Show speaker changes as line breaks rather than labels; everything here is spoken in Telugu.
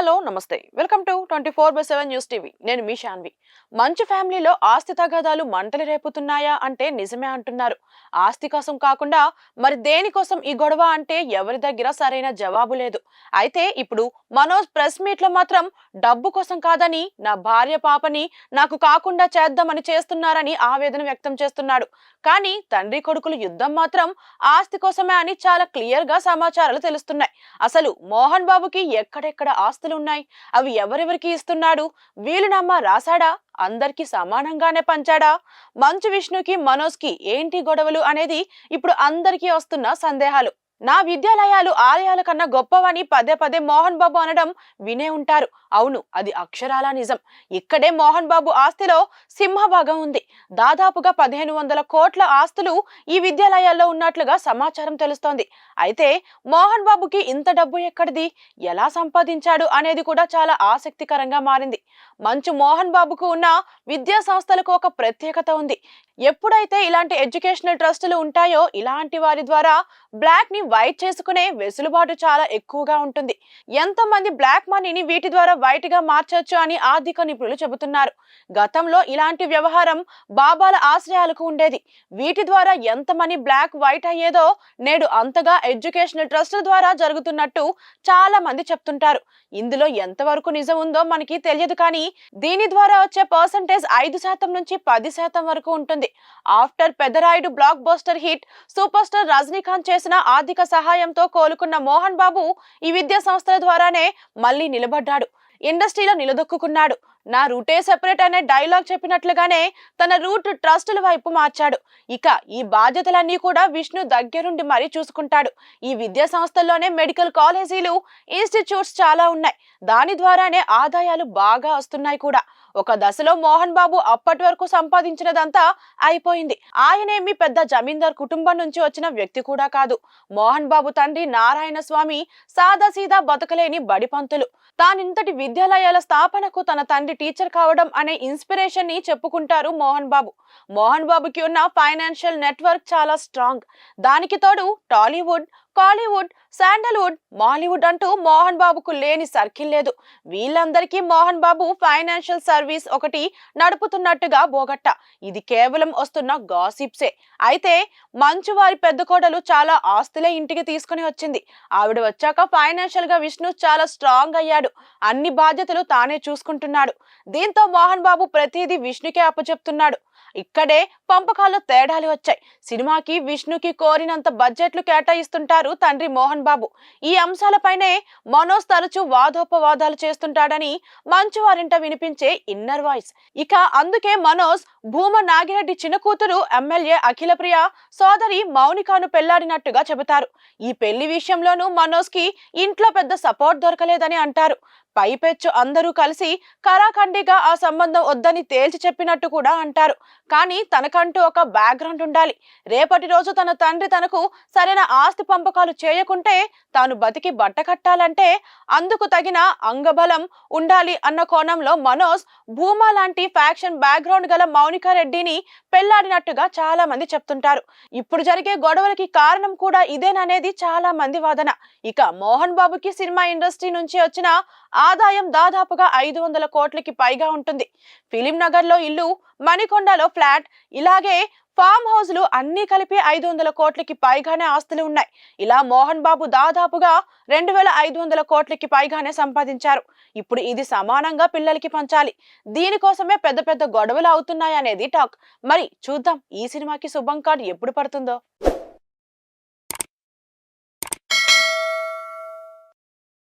హలో నమస్తే వెల్కమ్ టు 24/7 న్యూస్ టీవీ నేను మీ శాన్వి. మంచు ఫ్యామిలీలో ఆస్తి తగాదాలు మంటలు రేపుతున్నాయా అంటే నిజమే అంటున్నారు. ఆస్తి కోసం కాకుండా మరి దేనికోసం ఈ గొడవ అంటే ఎవరి దగ్గర సరైన జవాబు లేదు. అయితే ఇప్పుడు మనోజ్ ప్రెస్ మీట్ లో మాత్రం డబ్బు కోసం కాదని నా భార్య పాపని నాకు కాకుండా చేద్దామని చేస్తున్నారని ఆవేదన వ్యక్తం చేస్తున్నాడు. కానీ తండ్రి కొడుకులు యుద్ధం మాత్రం ఆస్తి కోసమే అని చాలా క్లియర్ గా సమాచారాలు తెలుస్తున్నాయి. అసలు మోహన్ బాబుకి ఎక్కడెక్కడ ఆస్తులు ఉన్నాయి, అవి ఎవరెవరికి ఇస్తున్నాడు, వీలునామా రాశాడా, అందరికి సమానంగానే పంచాడా, మంచు విష్ణుకి మనోజ్ కి ఏంటి గొడవలు అనేది ఇప్పుడు అందరికీ వస్తున్న సందేహాలు. నా విద్యాలయాలు ఆలయాల కన్నా గొప్పవని పదే పదే మోహన్ బాబు అనడం వినే ఉంటారు. అవును, అది అక్షరాల నిజం. ఇక్కడే మోహన్ బాబు ఆస్తిలో సింహభాగం ఉంది. దాదాపుగా 1500 కోట్ల ఆస్తులు ఈ విద్యాలయాల్లో ఉన్నట్లుగా సమాచారం తెలుస్తోంది. అయితే మోహన్ బాబుకి ఇంత డబ్బు ఎక్కడిది, ఎలా సంపాదించాడు అనేది కూడా చాలా ఆసక్తికరంగా మారింది. మంచు మోహన్ బాబుకు ఉన్న విద్యా సంస్థలకు ఒక ప్రత్యేకత ఉంది. ఎప్పుడైతే ఇలాంటి ఎడ్యుకేషనల్ ట్రస్టులు ఉంటాయో ఇలాంటి వారి ద్వారా బ్లాక్ ని వైట్ చేసుకునే వెసులుబాటు చాలా ఎక్కువగా ఉంటుంది. ఎంతమంది బ్లాక్ మనీని వీటి ద్వారా వైట్ గా మార్చొచ్చు అని ఆర్థిక నిపుణులు చెబుతున్నారు. గతంలో ఇలాంటి వ్యవహారం బాబాల ఆశ్రయాలకు ఉండేది. వీటి ద్వారా ఎంత మనీ బ్లాక్ వైట్ అయ్యేదో నేడు అంతగా ఎడ్యుకేషనల్ ట్రస్టుల ద్వారా జరుగుతున్నట్టు చాలా మంది చెప్తుంటారు. ఇందులో ఎంతవరకు నిజం ఉందో మనకి తెలియదు, కానీ దీని ద్వారా వచ్చే పర్సంటేజ్ 5% నుంచి 10% వరకు ఉంటుంది. After Peddarayudu block buster hit super star Rajinikanth చేసిన ఆర్థిక సహాయంతో కోలుకున్న మోహన్ బాబు ఈ విద్యా సంస్థల ద్వారానే మళ్ళీ నిలబడ్డాడు, ఇండస్ట్రీలో నిలదొక్కున్నాడు. నా రూటే సెపరేట్ అనే డైలాగ్ చెప్పినట్లుగానే తన రూట్ ట్రస్టుల వైపు మార్చాడు. ఇక ఈ బాధ్యతలన్నీ కూడా విష్ణు దగ్గరుండి మరీ చూసుకుంటాడు. ఈ విద్యా సంస్థల్లోనే మెడికల్ కాలేజీలు, ఇన్స్టిట్యూట్స్ చాలా ఉన్నాయి. దాని ద్వారానే ఆదాయాలు బాగా వస్తున్నాయి కూడా. ఒక దశలో మోహన్ బాబు అప్పటి వరకు సంపాదించినదంతా అయిపోయింది. ఆయనేమి పెద్ద జమీందార్ కుటుంబం నుంచి వచ్చిన వ్యక్తి కూడా కాదు. మోహన్ బాబు తండ్రి నారాయణ స్వామి సాదాసీదా బతకలేని బడిపంతులు. తానింతటి విద్యాలయాల స్థాపనకు తన తండ్రి టీచర్ కావడం అనే ఇన్స్పిరేషన్ ని చెప్పుకుంటారు మోహన్ బాబు. మోహన్ బాబుకి ఉన్న ఫైనాన్షియల్ నెట్వర్క్ చాలా స్ట్రాంగ్. దానికి తోడు టాలీవుడ్, కాలీవుడ్, శాండల్వుడ్, మాలీవుడ్ అంటూ మోహన్ బాబుకు లేని సర్కిల్ లేదు. వీళ్ళందరికీ మోహన్ బాబు ఫైనాన్షియల్ సర్వీస్ ఒకటి నడుపుతున్నట్టుగా బోగట్ట. ఇది కేవలం వస్తున్న గాసిప్సే. అయితే మంచు వారి పెద్ద కోడలు చాలా ఆస్తులే ఇంటికి తీసుకుని వచ్చింది. ఆవిడ వచ్చాక ఫైనాన్షియల్ గా విష్ణు చాలా స్ట్రాంగ్ అయ్యాడు. అన్ని బాధ్యతలు తానే చూసుకుంటున్నాడు. దీంతో మోహన్ బాబు ప్రతిదీ విష్ణుకే అప్పచెప్తున్నాడు. ఇక్కడే పంపకాల్లో తేడాలు వచ్చాయి. సినిమాకి విష్ణుకి కోరినంత బడ్జెట్లు కేటాయిస్తుంటారు తండ్రి మోహన్ బాబు. ఈ అంశాలపైనే మనోజ్ తరచూ వాదోపవాదాలు చేస్తుంటాడని మంచు వారింట వినిపించే ఇన్నర్ వాయిస్. ఇక అందుకే మనోజ్ భూమ నాగిరెడ్డి చిన్న కూతురు ఎమ్మెల్యే అఖిలప్రియ సోదరి మౌనికాను పెళ్లాడినట్టుగా చెబుతారు. ఈ పెళ్లి విషయంలోనూ మనోజ్ కి ఇంట్లో పెద్ద సపోర్ట్ దొరకలేదని అంటారు. పైపెచ్చు అందరూ కలిసి కరాఖండిగా ఆ సంబంధం వద్దని తేల్చి చెప్పినట్టు కూడా అంటారు. కానీ తనకంటూ ఒక బ్యాక్గ్రౌండ్ ఉండాలి. రేపటి రోజు తన తండ్రి తనకు సరైన ఆస్తి పంపకాలు చేయకుంటే తాను బతికి బట్ట కట్టాలంటే అందుకు తగిన అంగబలం ఉండాలి అన్న కోణంలో మనోజ్ భూమా లాంటి ఫ్యాక్షన్ బ్యాక్గ్రౌండ్ గల మౌనికా రెడ్డిని పెళ్లాడినట్టుగా చాలా మంది చెప్తుంటారు. ఇప్పుడు జరిగే గొడవలకి కారణం కూడా ఇదేననేది చాలా మంది వాదన. ఇక మోహన్ బాబుకి సినిమా ఇండస్ట్రీ నుంచి వచ్చిన ఆదాయం దాదాపుగా 500 కోట్లకి పైగా ఉంటుంది. ఫిలిం నగర్ లో ఇల్లు, మణికొండలో ఫ్లాట్, ఇలాగే ఫామ్ హౌస్లు అన్ని కలిపి 500 కోట్లకి పైగానే ఆస్తులు ఉన్నాయి. ఇలా మోహన్ బాబు దాదాపుగా 2500 కోట్లకి పైగానే సంపాదించారు. ఇప్పుడు ఇది సమానంగా పిల్లలకి పంచాలి. దీనికోసమే పెద్ద పెద్ద గొడవలు అవుతున్నాయనేది టాక్. మరి చూద్దాం ఈ సినిమాకి శుభం కార్డ్ ఎప్పుడు పడుతుందో.